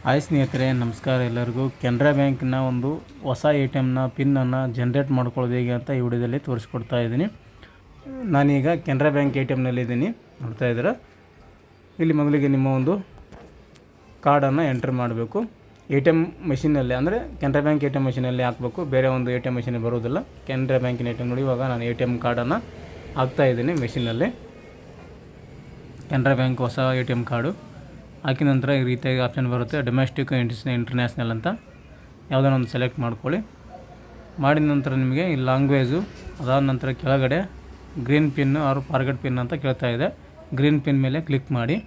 Hi ಸ್ನೇಹಿತರೆ, ನಮಸ್ಕಾರ ಎಲ್ಲರಿಗೂ. ಕೆನರಾ ಬ್ಯಾಂಕ್ನ ಒಂದು ಹೊಸ ATMನ ಪಿನ್ನನ್ನು ಜನ್ರೇಟ್ ಮಾಡ್ಕೊಳ್ಳೋದು ಹೇಗೆ ಅಂತ ಈ ವಿಡಿಯೋದಲ್ಲಿ ತೋರಿಸ್ಕೊಡ್ತಾ ಇದ್ದೀನಿ. ನಾನೀಗ ಕೆನರಾ ಬ್ಯಾಂಕ್ ATMನಲ್ಲಿದ್ದೀನಿ, ನೋಡ್ತಾ ಇದ್ದೀರಾ. ಇಲ್ಲಿ ಮೊದಲಿಗೆ ನಿಮ್ಮ ಒಂದು ಕಾರ್ಡನ್ನು ಎಂಟ್ರ್ ಮಾಡಬೇಕು. ATM ಮೆಷಿನಲ್ಲಿ, ಅಂದರೆ ಕೆನರಾ ಬ್ಯಾಂಕ್ ATM ಮೆಷಿನಲ್ಲಿ ಹಾಕಬೇಕು, ಬೇರೆ ಒಂದು ATM ಮೆಷಿನಿಗೆ ಬರೋದಿಲ್ಲ. ಕೆನರಾ ಬ್ಯಾಂಕಿನ ATM ನೋಡಿ, ಇವಾಗ ನಾನು ATM ಕಾರ್ಡನ್ನು ಹಾಕ್ತಾಯಿದ್ದೀನಿ ಮೆಷಿನಲ್ಲಿ. ಕೆನರಾ ಬ್ಯಾಂಕ್ ಹೊಸ ATM ಕಾರ್ಡು ಹಾಕಿದ ನಂತರ ಈ ರೀತಿಯಾಗಿ ಆಪ್ಷನ್ ಬರುತ್ತೆ, ಡೊಮೆಸ್ಟಿಕ್ ಇಂಟರ್ನ್ಯಾಷನಲ್ ಅಂತ. ಯಾವುದೋ ಒಂದು ಸೆಲೆಕ್ಟ್ ಮಾಡ್ಕೊಳ್ಳಿ. ಮಾಡಿದ ನಂತರ ನಿಮಗೆ ಈ ಲ್ಯಾಂಗ್ವೇಜು, ಅದಾದ ನಂತರ ಕೆಳಗಡೆ green pin or forget pin ಅಂತ ಕೇಳ್ತಾ ಇದೆ. ಗ್ರೀನ್ ಪಿನ್ ಮೇಲೆ ಕ್ಲಿಕ್ ಮಾಡಿ.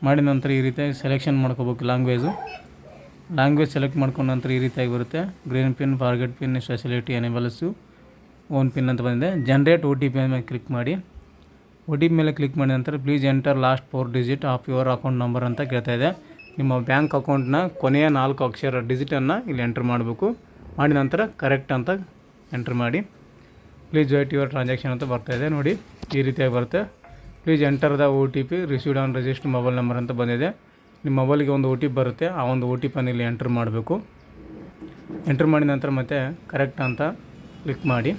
ಮಾಡಿದ ನಂತರ ಈ ರೀತಿಯಾಗಿ ಸೆಲೆಕ್ಷನ್ ಮಾಡ್ಕೋಬೇಕು ಲ್ಯಾಂಗ್ವೇಜ್ ಸೆಲೆಕ್ಟ್ ಮಾಡ್ಕೊಂಡ ನಂತರ ಈ ರೀತಿಯಾಗಿ ಬರುತ್ತೆ, green pin, forget pin, facility enables, own pin ಅಂತ ಬಂದಿದೆ. ಜನರೇಟ್ OTP ಮೇಲೆ ಕ್ಲಿಕ್ ಮಾಡಿ. OTP ಮೇಲೆ ಕ್ಲಿಕ್ ಮಾಡಿದ ನಂತರ please enter last 4 digit of your account number ಅಂತ ಕೇಳ್ತಾ ಇದೆ. ನಿಮ್ಮ ಬ್ಯಾಂಕ್ ಅಕೌಂಟ್ನ ಕೊನೆಯ 4 ಅಕ್ಷರ ಡಿಜಿಟನ್ನು ಇಲ್ಲಿ ಎಂಟ್ರ್ ಮಾಡಬೇಕು. ಮಾಡಿದ ನಂತರ ಕರೆಕ್ಟ್ ಅಂತ ಎಂಟ್ರ್ ಮಾಡಿ. ಪ್ಲೀಸ್ ವೇಟ್ ಯುವರ್ ಟ್ರಾನ್ಸಾಕ್ಷನ್ ಅಂತ ಬರ್ತಾಯಿದೆ ನೋಡಿ, ಈ ರೀತಿಯಾಗಿ ಬರುತ್ತೆ. Please enter the OTP received on register mobile number ಅಂತ ಬಂದಿದೆ. ನಿಮ್ಮ ಮೊಬೈಲಿಗೆ ಒಂದು OTP ಬರುತ್ತೆ, ಆ ಒಂದು OTPಯನ್ನು ಇಲ್ಲಿ ಎಂಟ್ರ್ ಮಾಡಬೇಕು. ಎಂಟ್ರ್ ಮಾಡಿದ ನಂತರ ಮತ್ತೆ ಕರೆಕ್ಟ್ ಅಂತ ಕ್ಲಿಕ್ ಮಾಡಿ.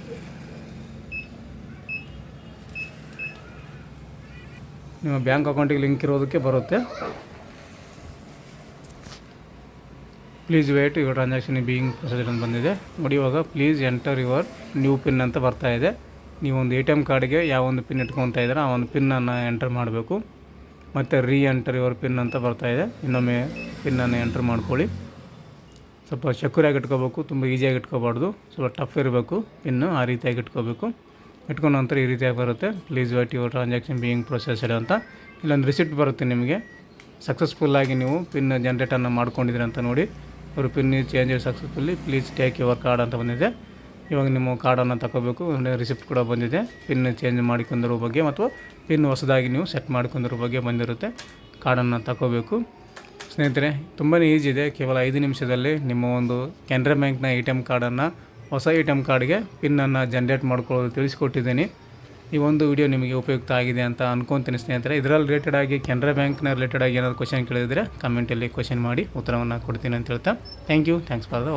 ನಿಮ್ಮ ಬ್ಯಾಂಕ್ ಅಕೌಂಟಿಗೆ ಲಿಂಕ್ ಇರೋದಕ್ಕೆ ಬರುತ್ತೆ. Please wait your transaction being processed ಅಂತ ಬಂದಿದೆ ನೋಡಿ. ಇವಾಗ please enter your new pin ಅಂತ ಬರ್ತಾ ಇದೆ. ನೀವು ಒಂದು ATM ಕಾರ್ಡ್ಗೆ ಯಾವ ಒಂದು ಪಿನ್ ಇಟ್ಕೊತಾ ಇದ್ದೀರಾ ಆ ಒಂದು ಪಿನ್ನನ್ನು ಎಂಟರ್ ಮಾಡಬೇಕು. ಮತ್ತು ಎಂಟರ್ ಯುವರ್ ಪಿನ್ ಅಂತ ಬರ್ತಾಯಿದೆ. ಇನ್ನೊಮ್ಮೆ ಪಿನ್ನನ್ನು ಎಂಟರ್ ಮಾಡ್ಕೊಳ್ಳಿ. ಸ್ವಲ್ಪ ಸೆಕ್ಯೂರಾಗಿ ಇಟ್ಕೋಬೇಕು, ತುಂಬ ಈಸಿಯಾಗಿ ಇಟ್ಕೋಬಾರ್ದು, ಸ್ವಲ್ಪ ಟಫ್ ಇರಬೇಕು ಪಿನ್ನು, ಆ ರೀತಿಯಾಗಿ ಇಟ್ಕೋಬೇಕು. ಇಟ್ಕೊಂಡ ನಂತರ ಈ ರೀತಿಯಾಗಿ ಬರುತ್ತೆ, please wait your transaction being processed ಅಂತ. ಇಲ್ಲೊಂದು ರಿಸಿಪ್ಟ್ ಬರುತ್ತೆ ನಿಮಗೆ, ಸಕ್ಸಸ್ಫುಲ್ಲಾಗಿ ನೀವು ಪಿನ್ ಜನ್ರೇಟನ್ನು ಮಾಡ್ಕೊಂಡಿದ್ದೀರಿ ಅಂತ ನೋಡಿ. ಅವರು pin change successfully, please take your card ಅಂತ ಬಂದಿದೆ. ಇವಾಗ ನಿಮ್ಮ ಕಾರ್ಡನ್ನು ತಗೋಬೇಕು. ರಿಸಿಪ್ಟ್ ಕೂಡ ಬಂದಿದೆ, ಪಿನ್ ಚೇಂಜ್ ಮಾಡಿಕೊಂಡಿರೋ ಬಗ್ಗೆ ಮತ್ತು ಪಿನ್ ಹೊಸದಾಗಿ ನೀವು ಸೆಟ್ ಮಾಡ್ಕೊಂಡಿರೋ ಬಗ್ಗೆ ಬಂದಿರುತ್ತೆ. ಕಾರ್ಡನ್ನು ತಗೋಬೇಕು. ಸ್ನೇಹಿತರೆ, ತುಂಬಾ ಈಸಿ ಇದೆ. ಕೇವಲ 5 ನಿಮಿಷದಲ್ಲಿ ನಿಮ್ಮ ಒಂದು ಕೆನರಾ ಬ್ಯಾಂಕ್ನ ATM ಕಾರ್ಡನ್ನು, ಹೊಸ ATM ಕಾರ್ಡ್ಗೆ ಪಿನ್ನನ್ನು ಜನ್ರೇಟ್ ಮಾಡ್ಕೊಳ್ಳೋದು ತಿಳಿಸ್ಕೊಟ್ಟಿದ್ದೀನಿ. ಈ ಒಂದು ವಿಡಿಯೋ ನಿಮಗೆ ಉಪಯುಕ್ತ ಆಗಿದೆ ಅಂತ ಅನ್ಕೊತೀನಿ ಸ್ನೇಹಿತರೆ. ಇದರಲ್ಲಿ ರಿಲೇಟೆಡ್ ಆಗಿ ಕೆನರಾ ಬ್ಯಾಂಕ್ನ ರಿಲೇಟೆಡ್ ಆಗಿ ಏನಾದರೂ ಕ್ವಶನ್ ಕೇಳಿದರೆ ಕಮೆಂಟಲ್ಲಿ ಕ್ವಶನ್ ಮಾಡಿ ಉತ್ತರವನ್ನು ಕೊಡ್ತೀನಿ ಅಂತ ಹೇಳ್ತಾ, ಥ್ಯಾಂಕ್ಸ್ ಫಾರ್ ದ